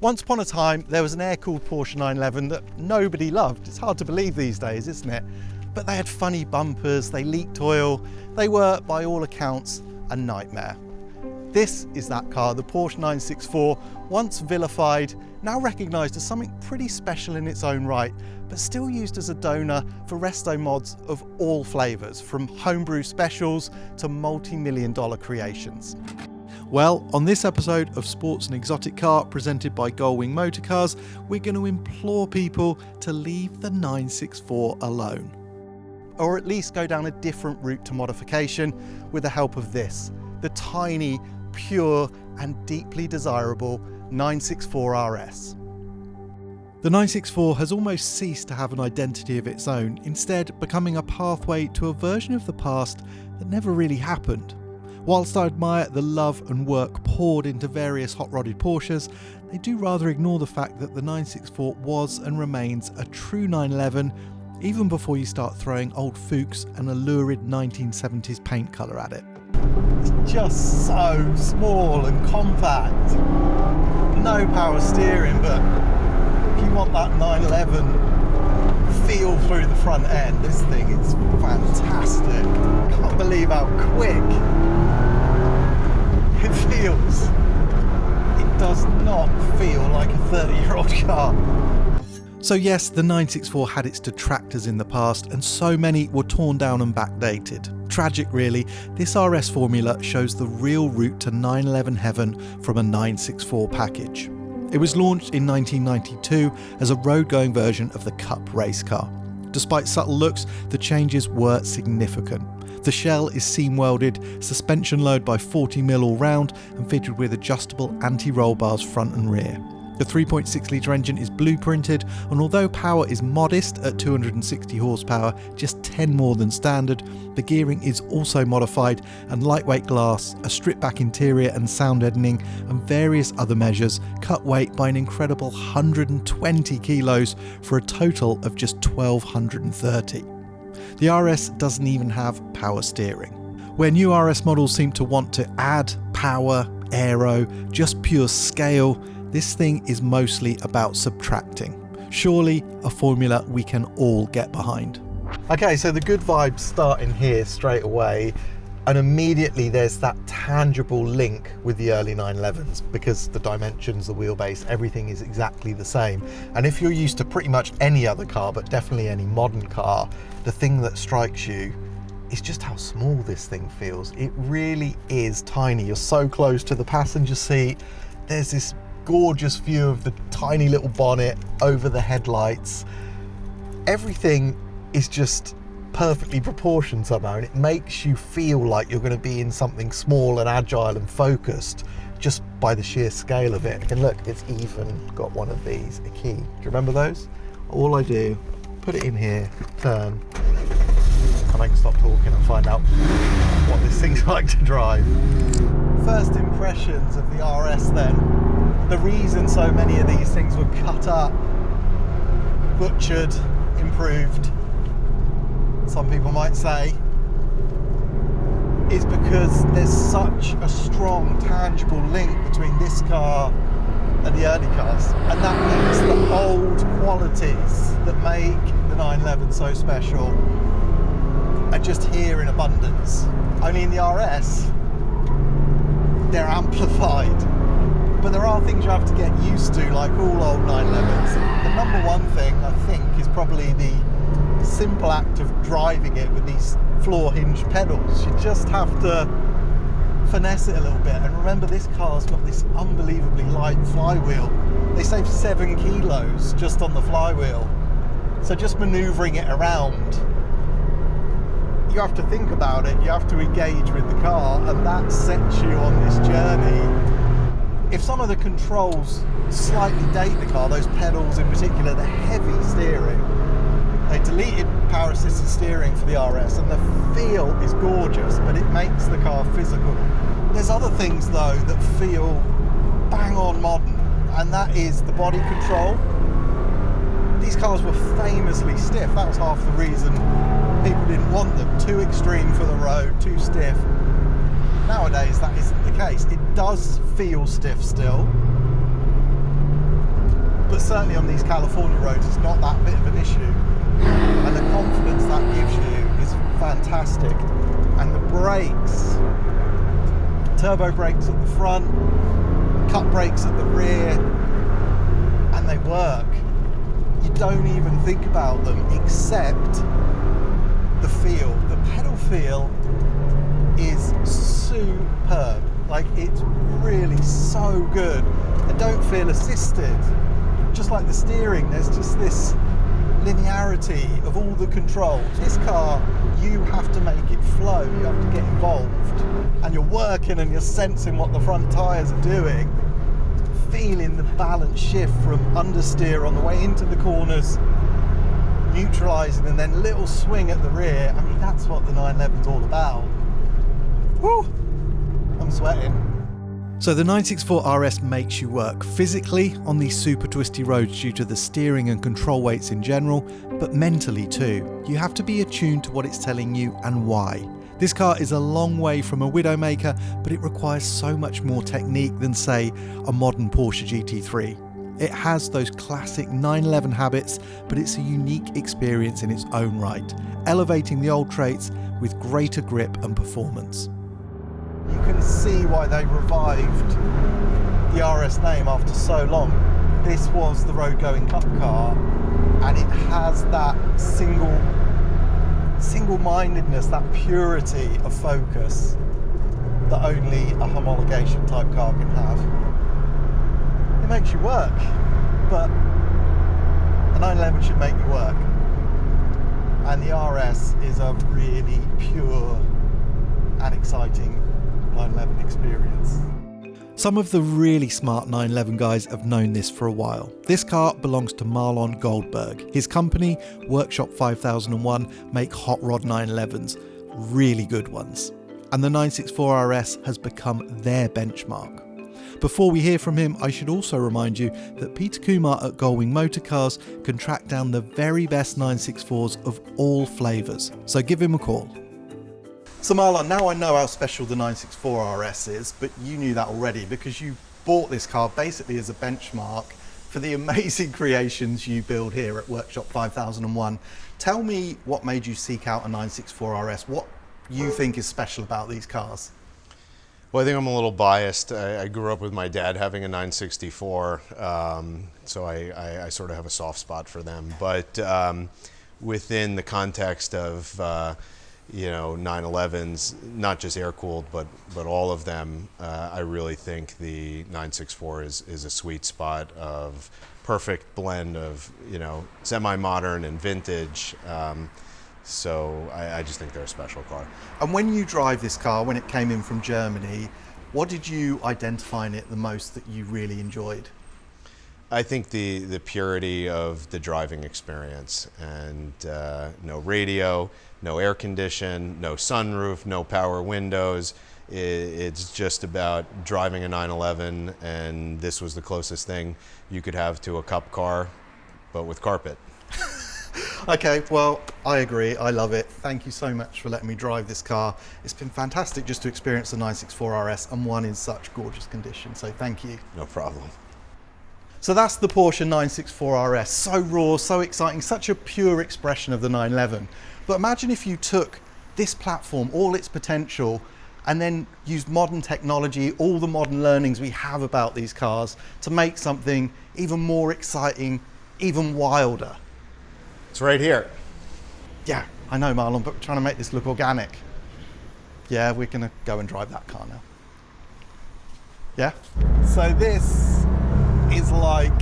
Once upon a time, there was an air-cooled Porsche 911 that nobody loved. It's hard to believe these days, isn't it? But they had funny bumpers, they leaked oil, they were, by all accounts, a nightmare. This is that car, the Porsche 964, once vilified, now recognised as something pretty special in its own right, but still used as a donor for resto mods of all flavours, from homebrew specials to multi-million-dollar creations. Well, on this episode of Sports and Exotic Car, presented by Gullwing Motor Cars, we're going to implore people to leave the 964 alone. Or at least go down a different route to modification with the help of this, the tiny, pure and deeply desirable 964 RS. The 964 has almost ceased to have an identity of its own, instead becoming a pathway to a version of the past that never really happened. Whilst I admire the love and work poured into various hot-rodded Porsches, they do rather ignore the fact that the 964 was and remains a true 911 even before you start throwing old Fuchs and a lurid 1970s paint colour at it. It's just so small and compact. No power steering, but if you want that 911 feel through the front end, this thing is fantastic. Can't believe how quick it feels. It does not feel like a 30-year-old car. So yes, the 964 had its detractors in the past, and so many were torn down and backdated. Tragic really, this RS formula shows the real route to 911 heaven from a 964 package. It was launched in 1992 as a road-going version of the Cup race car. Despite subtle looks, the changes were significant. The shell is seam welded, suspension load by 40mm all round and fitted with adjustable anti-roll bars front and rear. The 3.6 litre engine is blueprinted, and although power is modest at 260 horsepower, just 10 more than standard, the gearing is also modified, and lightweight glass, a stripped back interior and sound deadening, and various other measures cut weight by an incredible 120 kilos for a total of just 1,230. The RS doesn't even have power steering. Where new RS models seem to want to add power, aero, just pure scale, this thing is mostly about subtracting. Surely a formula we can all get behind. Okay, so the good vibes start in here straight away, and immediately there's that tangible link with the early 911s because the dimensions, the wheelbase, everything is exactly the same. And if you're used to pretty much any other car, but definitely any modern car, the thing that strikes you is just how small this thing feels. It really is tiny. You're so close to the passenger seat. There's this gorgeous view of the tiny little bonnet over the headlights. Everything is just perfectly proportioned somehow, and it makes you feel like you're going to be in something small and agile and focused just by the sheer scale of it. And look, it's even got one of these, a key. Do you remember those? All I do, put it in here, turn, and I can stop talking and find out what this thing's like to drive. First impressions of the RS then. The reason so many of these things were cut up, butchered, improved, some people might say, is because there's such a strong, tangible link between this car and the early cars. And that means the old qualities that make the 911 so special are just here in abundance. Only in the RS, they're amplified. But there are things you have to get used to, like all old 911s. The number one thing, I think, is probably the simple act of driving it with these floor hinge pedals. You just have to finesse it a little bit. And remember, this car's got this unbelievably light flywheel. They save 7 kilos just on the flywheel. So just maneuvering it around, you have to think about it, you have to engage with the car, and that sets you on this journey. If some of the controls slightly date the car, those pedals in particular, the heavy steering, they deleted power assisted steering for the RS, and the feel is gorgeous, but it makes the car physical. There's other things though that feel bang on modern, and that is the body control. These cars were famously stiff. That was half the reason people didn't want them. Too extreme for the road, too stiff. Nowadays that isn't the case. It does feel stiff still, certainly on these California roads, it's not that bit of an issue. And the confidence that gives you is fantastic. And the brakes, turbo brakes at the front, cut brakes at the rear, and they work. You don't even think about them except the feel. The pedal feel is superb. Like, it's really so good. I don't feel assisted. Just like the steering, there's just this linearity of all the controls. This car, you have to make it flow, you have to get involved, and you're working and you're sensing what the front tyres are doing, feeling the balance shift from understeer on the way into the corners, neutralising, and then little swing at the rear. I mean, that's what the 911's all about. Woo! I'm sweating. So the 964 RS makes you work physically on these super twisty roads due to the steering and control weights in general, but mentally too. You have to be attuned to what it's telling you and why. This car is a long way from a Widowmaker, but it requires so much more technique than, say, a modern Porsche GT3. It has those classic 911 habits, but it's a unique experience in its own right, elevating the old traits with greater grip and performance. You can see why they revived the RS name after so long. This was the road-going cup car, and it has that single-mindedness, that purity of focus that only a homologation type car can have. It makes you work, but a 911 should make you work. And the RS is a really pure and exciting 911 experience. Some of the really smart 911 guys have known this for a while. This car belongs to Marlon Goldberg. His company, Workshop 5001, make hot rod 911s, really good ones. And the 964 RS has become their benchmark. Before we hear from him, I should also remind you that Peter Kumar at Gullwing Motor Cars can track down the very best 964s of all flavours, so give him a call. So Marlon, now I know how special the 964 RS is, but you knew that already because you bought this car basically as a benchmark for the amazing creations you build here at Workshop 5001. Tell me what made you seek out a 964 RS, what you think is special about these cars? Well, I think I'm a little biased. I grew up with my dad having a 964, so I sort of have a soft spot for them. But within the context of 911s, not just air-cooled, but all of them, I really think the 964 is a sweet spot of perfect blend of, semi-modern and vintage. So I just think they're a special car. And when you drive this car, when it came in from Germany, what did you identify in it the most that you really enjoyed? I think the purity of the driving experience, and no radio, no air condition, no sunroof, no power windows. It's just about driving a 911, and this was the closest thing you could have to a cup car, but with carpet. Okay, well, I agree. I love it. Thank you so much for letting me drive this car. It's been fantastic just to experience the 964 RS and one in such gorgeous condition, so thank you. No problem. So that's the Porsche 964 RS. So raw, so exciting, such a pure expression of the 911. But imagine if you took this platform, all its potential, and then used modern technology, all the modern learnings we have about these cars to make something even more exciting, even wilder. It's right here. Yeah, I know, Marlon, but we're trying to make this look organic. Yeah, we're gonna go and drive that car now. Yeah? So this is like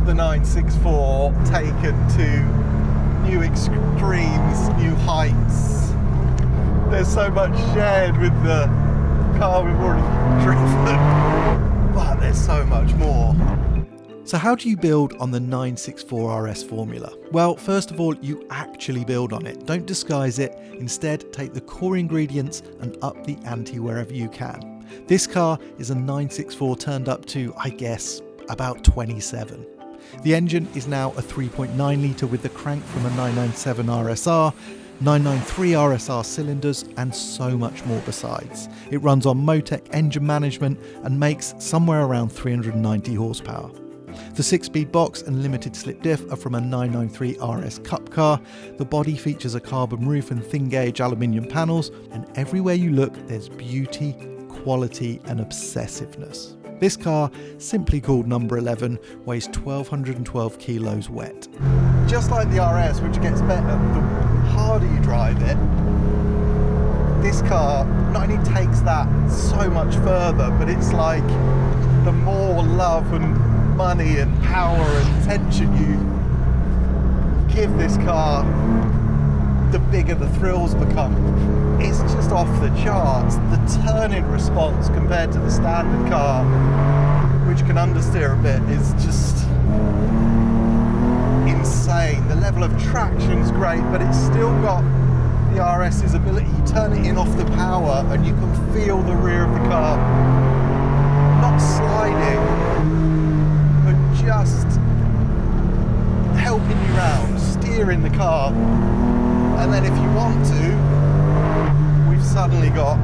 the 964 taken to new extremes, new heights. There's so much shared with the car we've already driven, but there's so much more. So how do you build on the 964 RS formula? Well, first of all, you actually build on it. Don't disguise it. Instead, take the core ingredients and up the ante wherever you can. This car is a 964 turned up to, I guess, about 27. The engine is now a 3.9 litre with the crank from a 997 RSR, 993 RSR cylinders, and so much more besides. It runs on Motec engine management and makes somewhere around 390 horsepower. The 6-speed box and limited slip diff are from a 993 RS Cup car. The body features a carbon roof and thin gauge aluminium panels, and everywhere you look there's beauty, quality and obsessiveness. This car, simply called number 11, weighs 1,212 kilos wet. Just like the RS, which gets better the harder you drive it, this car not only takes that so much further, but it's like the more love and money and power and attention you give this car, the bigger the thrills become. It's just off the charts. The turn-in response compared to the standard car, which can understeer a bit, is just insane. The level of traction's great, but it's still got the RS's ability. You turn it in off the power and you can feel the rear of the car not sliding, but just helping you round, steering the car. And then if you want to, we've suddenly got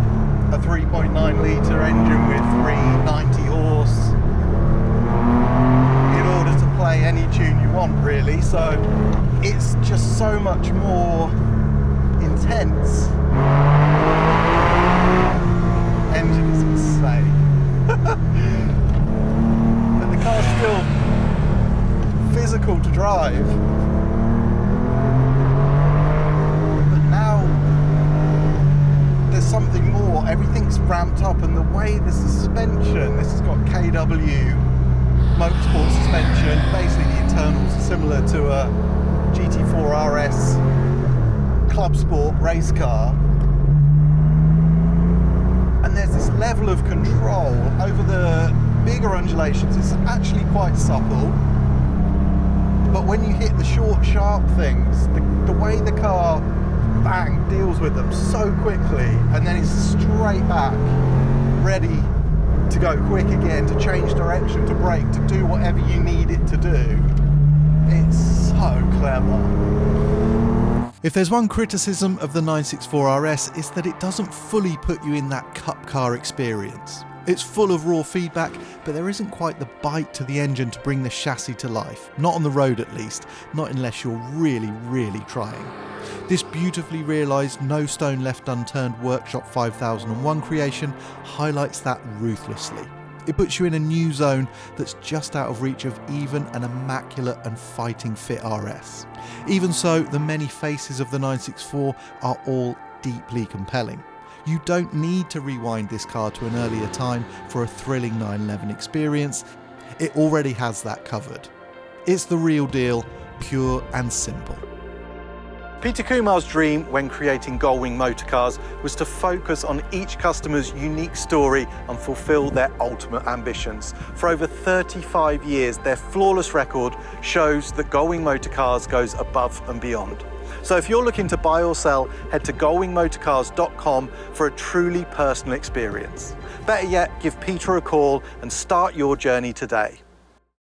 a 3.9 litre engine with 390 horse in order to play any tune you want, really. So it's just so much more intense. Engine is insane. But the car's still physical to drive. But now there's something more. Everything's ramped up, and the way the suspension, this has got KW motorsports suspension. Basically the internals are similar to a GT4 RS Club Sport race car. And there's this level of control over the bigger undulations. It's actually quite supple, but when you hit the short, sharp things, the way the car bang deals with them so quickly, and then it's straight back, ready to go quick again, to change direction, to brake, to do whatever you need it to do. It's so clever. If there's one criticism of the 964 RS, it's that it doesn't fully put you in that cup car experience. It's full of raw feedback, but there isn't quite the bite to the engine to bring the chassis to life. Not on the road at least, not unless you're really, really trying. This beautifully realised, no stone left unturned Workshop 5001 creation highlights that ruthlessly. It puts you in a new zone that's just out of reach of even an immaculate and fighting fit RS. Even so, the many faces of the 964 are all deeply compelling. You don't need to rewind this car to an earlier time for a thrilling 911 experience. It already has that covered. It's the real deal, pure and simple. Peter Kumar's dream when creating Gullwing Motor Cars was to focus on each customer's unique story and fulfill their ultimate ambitions. For over 35 years, their flawless record shows that Gullwing Motor Cars goes above and beyond. So if you're looking to buy or sell, head to gullwingmotorcars.com for a truly personal experience. Better yet, give Peter a call and start your journey today.